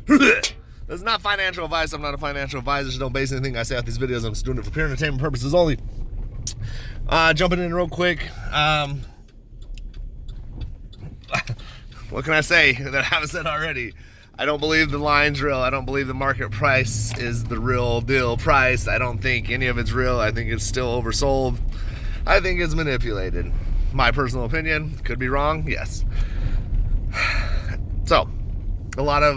This is not financial advice. I'm not a financial advisor, so don't base anything I say off these videos. I'm just doing it for pure entertainment purposes only. Jumping in real quick. What can I say that I haven't said already? I don't believe the line's real. I don't believe the market price is the real deal price. I don't think any of it's real. I think it's still oversold. I think it's manipulated. My personal opinion. Could be wrong. Yes. So, a lot of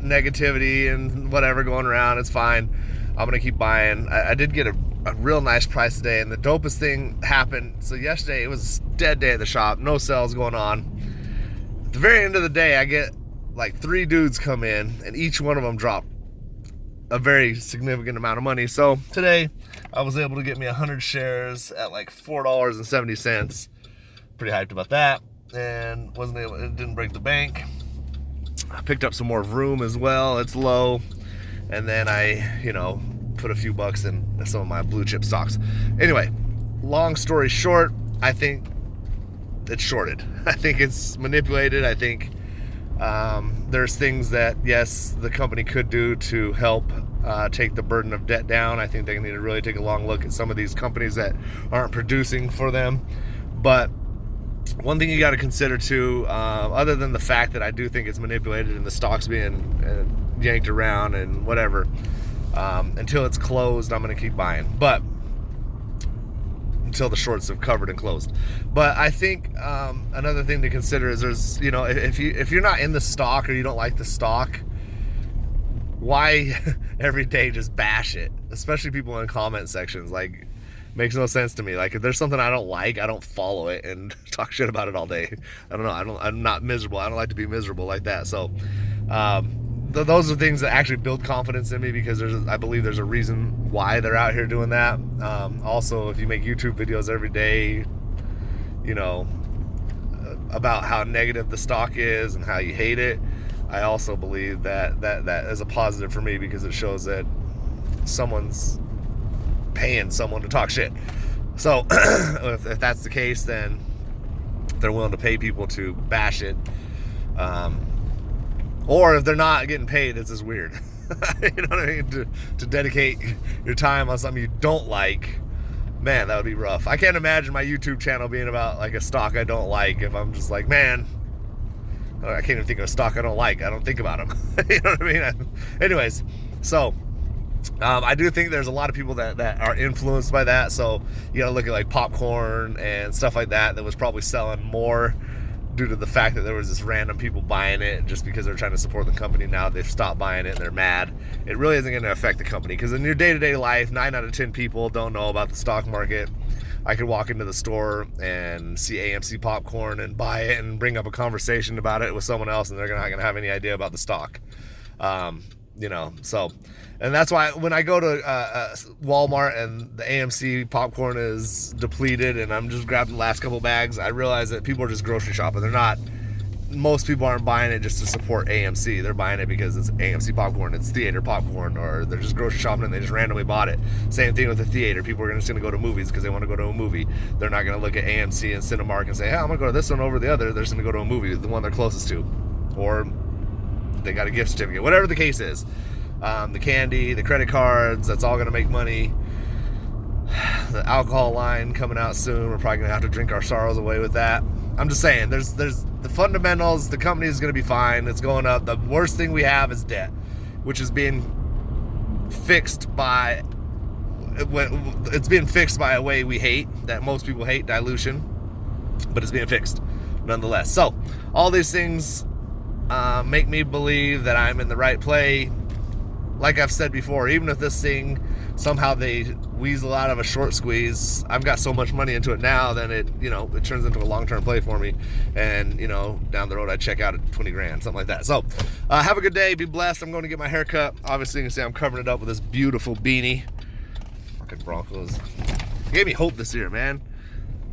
negativity and whatever going around. It's fine. I'm going to keep buying. I did get a real nice price today, and the dopest thing happened. So yesterday, it was a dead day at the shop. No sales going on. At the very end of the day, I get like 3 dudes come in, and each one of them dropped a very significant amount of money. So today I was able to get me 100 shares at like $4.70. Pretty hyped about that, and it didn't break the bank. I picked up some more Vroom as well. It's low, and then I put a few bucks in some of my blue chip stocks. Anyway, long story short, I think it's shorted. I think it's manipulated. I think there's things that, yes, the company could do to help take the burden of debt down. I think they need to really take a long look at some of these companies that aren't producing for them. But one thing you got to consider too, other than the fact that I do think it's manipulated and the stock's being yanked around and whatever, until it's closed, I'm going to keep buying. But until the shorts have covered and closed. But I think another thing to consider is there's, if you're not in the stock or you don't like the stock, why every day just bash it? Especially people in comment sections. Like, makes no sense to me. Like, if there's something I don't like, I don't follow it and talk shit about it all day. I don't know. I'm not miserable. I don't like to be miserable like that. So those are things that actually build confidence in me, because I believe there's a reason why they're out here doing that. Also, if you make YouTube videos every day, about how negative the stock is and how you hate it, I also believe that is a positive for me, because it shows that someone's paying someone to talk shit. So if that's the case, then they're willing to pay people to bash it. Or if they're not getting paid, it's just weird. You know what I mean? To dedicate your time on something you don't like, man, that would be rough. I can't imagine my YouTube channel being about like a stock I don't like. If I'm just like, man, I can't even think of a stock I don't like. I don't think about them. You know what I mean? Anyways, so I do think there's a lot of people that are influenced by that. So you gotta look at like popcorn and stuff like that was probably selling more due to the fact that there was this random people buying it just because they're trying to support the company. Now they've stopped buying it and they're mad. It really isn't going to affect the company, because in your day-to-day life, 9 out of 10 people don't know about the stock market. I could walk into the store and see AMC popcorn and buy it and bring up a conversation about it with someone else, and they're not going to have any idea about the stock. So, and that's why when I go to Walmart and the AMC popcorn is depleted and I'm just grabbing the last couple bags, I realize that people are just grocery shopping. Most people aren't buying it just to support AMC. They're buying it because it's AMC popcorn, it's theater popcorn, or they're just grocery shopping and they just randomly bought it. Same thing with the theater. People are just going to go to movies because they want to go to a movie. They're not going to look at AMC and Cinemark and say, hey, I'm going to go to this one over the other. They're just going to go to a movie, the one they're closest to. Or they got a gift certificate, whatever the case is. The candy, the credit cards, that's all going to make money. The alcohol line coming out soon. We're probably going to have to drink our sorrows away with that. I'm just saying, there's the fundamentals. The company is going to be fine. It's going up. The worst thing we have is debt, which is being fixed by a way we hate, that most people hate, dilution, but it's being fixed nonetheless. So all these things make me believe that I'm in the right play. Like I've said before, even if this thing somehow they weasel out of a short squeeze, I've got so much money into it now, then it turns into a long-term play for me. And down the road I check out at 20 grand, something like that. So have a good day, be blessed. I'm going to get my hair cut. Obviously you can see I'm covering it up with this beautiful beanie. Fucking Broncos gave me hope this year, man.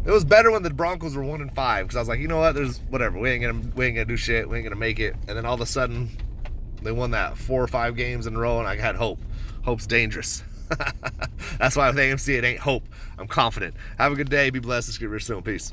It was better when the Broncos were 1-5, because I was like, you know what, there's whatever, we ain't gonna do shit, we ain't gonna make it. And then all of a sudden they won that 4 or 5 games in a row, and I had hope. Hope's dangerous. That's why with AMC it ain't hope. I'm confident. Have a good day. Be blessed. Let's get real soon. Peace.